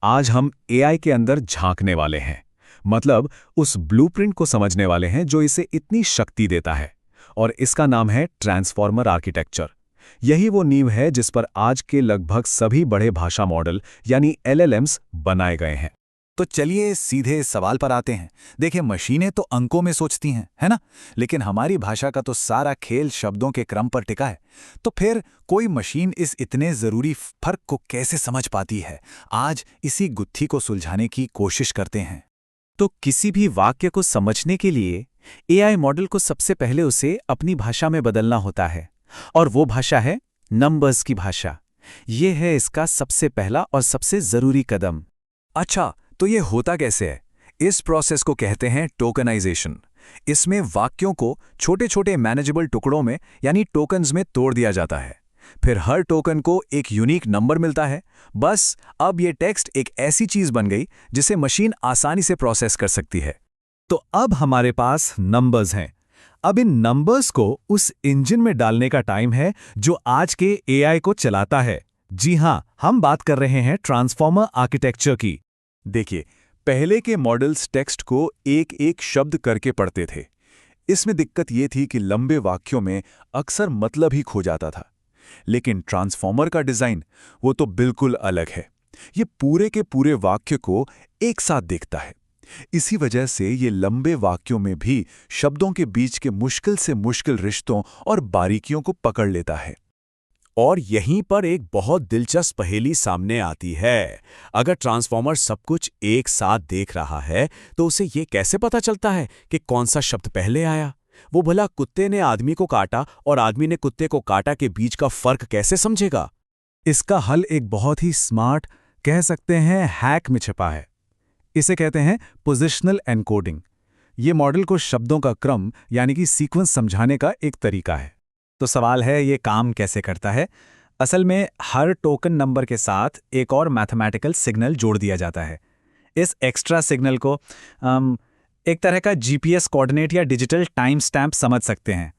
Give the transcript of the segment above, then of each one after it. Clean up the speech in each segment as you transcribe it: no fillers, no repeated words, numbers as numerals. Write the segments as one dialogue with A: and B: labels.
A: आज हम एआई के अंदर झांकने वाले हैं। मतलब उस ब्लूप्रिंट को समझने वाले हैं जो इसे इतनी शक्ति देता है। और इसका नाम है ट्रांसफॉर्मर आर्किटेक्चर। यही वो नींव है जिस पर आज के लगभग सभी बड़े भाषा मॉडल यानी एलएलएम्स बनाए गए हैं।
B: तो चलिए सीधे सवाल पर आते हैं। देखिए, मशीनें तो अंकों में सोचती हैं, है ना? लेकिन हमारी भाषा का तो सारा खेल शब्दों के क्रम पर टिका है। तो फिर कोई मशीन इस इतने ज़रूरी फर्क को कैसे समझ पाती है? आज इसी गुत्थी को सुलझाने की कोशिश करते हैं।
C: तो किसी भी वाक्य को समझने के लिए एआई मॉडल को सबसे पहले उसे अपनी भाषा में बदलना होता है। और वो भाषा है नंबर्स की भाषा। ये है इसका सबसे पहला और सबसे ज़रूरी कदम।
B: अच्छा, तो ये होता कैसे है? इस प्रोसेस को कहते हैं टोकनाइजेशन। इसमें वाक्यों को छोटे छोटे मैनेजेबल टुकड़ों में यानी टोकन्स में तोड़ दिया जाता है। फिर हर टोकन को एक यूनिक नंबर मिलता है। बस अब ये टेक्स्ट एक ऐसी चीज बन गई जिसे मशीन आसानी से प्रोसेस कर सकती है।
A: तो अब हमारे पास नंबर्स हैं। अब इन नंबर्स को उस इंजन में डालने का टाइम है जो आज के एआई को चलाता है। जी हां, हम बात कर रहे हैं ट्रांसफॉर्मर आर्किटेक्चर की।
B: देखिए, पहले के मॉडल्स टेक्स्ट को एक एक शब्द करके पढ़ते थे। इसमें दिक्कत ये थी कि लंबे वाक्यों में अक्सर मतलब ही खो जाता था। लेकिन ट्रांसफॉर्मर का डिज़ाइन वो तो बिल्कुल अलग है। ये पूरे के पूरे वाक्य को एक साथ देखता है। इसी वजह से ये लंबे वाक्यों में भी शब्दों के बीच के मुश्किल से मुश्किल रिश्तों और बारीकियों को पकड़ लेता है।
C: और यहीं पर एक बहुत दिलचस्प पहेली सामने आती है। अगर ट्रांसफॉर्मर सब कुछ एक साथ देख रहा है तो उसे ये कैसे पता चलता है कि कौन सा शब्द पहले आया? वो भला कुत्ते ने आदमी को काटा और आदमी ने कुत्ते को काटा के बीच का फर्क कैसे समझेगा?
A: इसका हल एक बहुत ही स्मार्ट, कह सकते हैं हैक में छिपा है। इसे कहते हैं पोजिशनल एनकोडिंग। ये मॉडल को शब्दों का क्रम यानी कि सीक्वेंस समझाने का एक तरीका है।
C: तो सवाल है, ये काम कैसे करता है? असल में हर टोकन नंबर के साथ एक और मैथमेटिकल सिग्नल जोड़ दिया जाता है। इस एक्स्ट्रा सिग्नल को एक तरह का जीपीएस कोऑर्डिनेट या डिजिटल टाइम स्टैम्प समझ सकते हैं।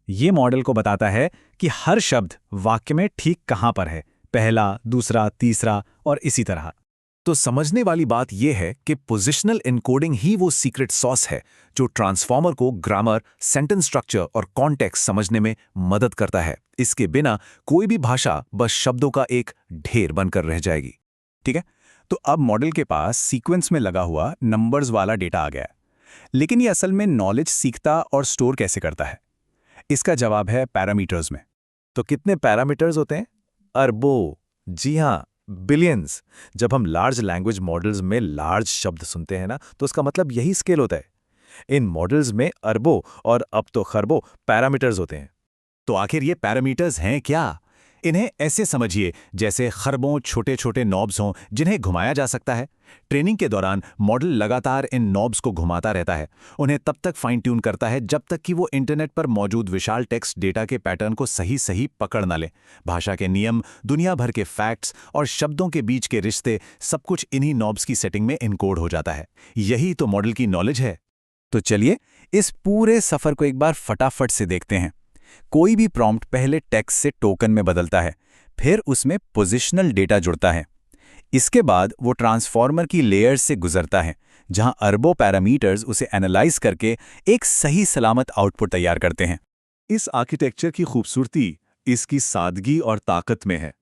C: ये मॉडल को बताता है कि हर शब्द वाक्य में ठीक कहाँ पर है, पहला, दूसरा, तीसरा और इसी तरह।
B: तो समझने वाली बात यह है कि पोजिशनल एनकोडिंग ही वो सीक्रेट सॉस है जो ट्रांसफॉर्मर को ग्रामर, सेंटेंस स्ट्रक्चर और कॉन्टेक्स्ट समझने में मदद करता है। इसके बिना कोई भी भाषा बस शब्दों का एक ढेर बनकर रह जाएगी। ठीक है, तो अब मॉडल के पास सीक्वेंस में लगा हुआ नंबर्स वाला डेटा आ गया। लेकिन ये असल में नॉलेज सीखता और स्टोर कैसे करता है? इसका जवाब है पैरामीटर्स में। तो कितने पैरामीटर्स होते हैं? अरबों, जी हाँ, बिलियंस। जब हम लार्ज लैंग्वेज मॉडल्स में लार्ज शब्द सुनते हैं ना, तो उसका मतलब यही स्केल होता है। इन मॉडल्स में अरबों और अब तो खरबों पैरामीटर्स होते हैं। तो आखिर ये पैरामीटर्स हैं क्या? इन्हें ऐसे समझिए जैसे खरबों छोटे छोटे नॉब्स हों जिन्हें घुमाया जा सकता है। ट्रेनिंग के दौरान मॉडल लगातार इन नॉब्स को घुमाता रहता है, उन्हें तब तक फाइन ट्यून करता है जब तक कि वो इंटरनेट पर मौजूद विशाल टेक्स्ट डेटा के पैटर्न को सही सही पकड़ न ले। भाषा के नियम, दुनिया भर के फैक्ट्स और शब्दों के बीच के रिश्ते, सब कुछ इन्हीं नॉब्स की सेटिंग में इनकोड हो जाता है। यही तो मॉडल की नॉलेज है।
C: तो चलिए इस पूरे सफर को एक बार फटाफट से देखते हैं। कोई भी प्रॉम्प्ट पहले टेक्स्ट से टोकन में बदलता है, फिर उसमें पोजिशनल डेटा जुड़ता है। इसके बाद वो ट्रांसफॉर्मर की लेयर्स से गुजरता है जहां अरबों पैरामीटर्स उसे एनालाइज करके एक सही सलामत आउटपुट तैयार करते हैं।
A: इस आर्किटेक्चर की खूबसूरती इसकी सादगी और ताकत में है।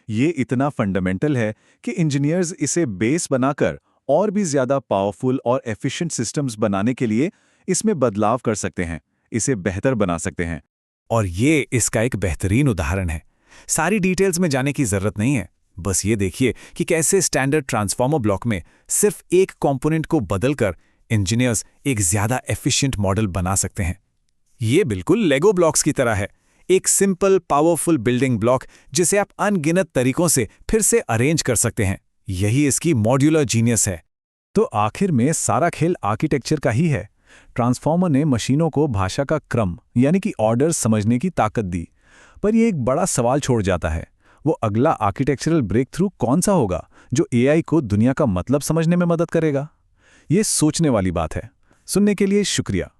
A: ये इतना फंडामेंटल है कि इंजीनियर्स इसे बेस बनाकर और भी ज्यादा पावरफुल और एफिशिएंट सिस्टम्स बनाने के लिए इसमें बदलाव कर सकते हैं, इसे बेहतर बना सकते हैं।
C: और ये इसका एक बेहतरीन उदाहरण है। सारी डिटेल्स में जाने की जरूरत नहीं है, बस ये देखिए कि कैसे स्टैंडर्ड ट्रांसफॉर्मर ब्लॉक में सिर्फ एक कंपोनेंट को बदलकर इंजीनियर्स एक ज्यादा एफिशिएंट मॉडल बना सकते हैं। ये बिल्कुल लेगो ब्लॉक्स की तरह है, एक सिंपल पावरफुल बिल्डिंग ब्लॉक जिसे आप अनगिनत तरीकों से फिर से अरेंज कर सकते हैं। यही इसकी मॉड्यूलर जीनियस है।
A: तो आखिर में सारा खेल आर्किटेक्चर का ही है। ट्रांसफॉर्मर ने मशीनों को भाषा का क्रम यानी कि ऑर्डर समझने की ताकत दी, पर यह एक बड़ा सवाल छोड़ जाता है। वो अगला आर्किटेक्चरल ब्रेक थ्रू कौन सा होगा जो एआई को दुनिया का मतलब समझने में मदद करेगा? ये सोचने वाली बात है। सुनने के लिए शुक्रिया।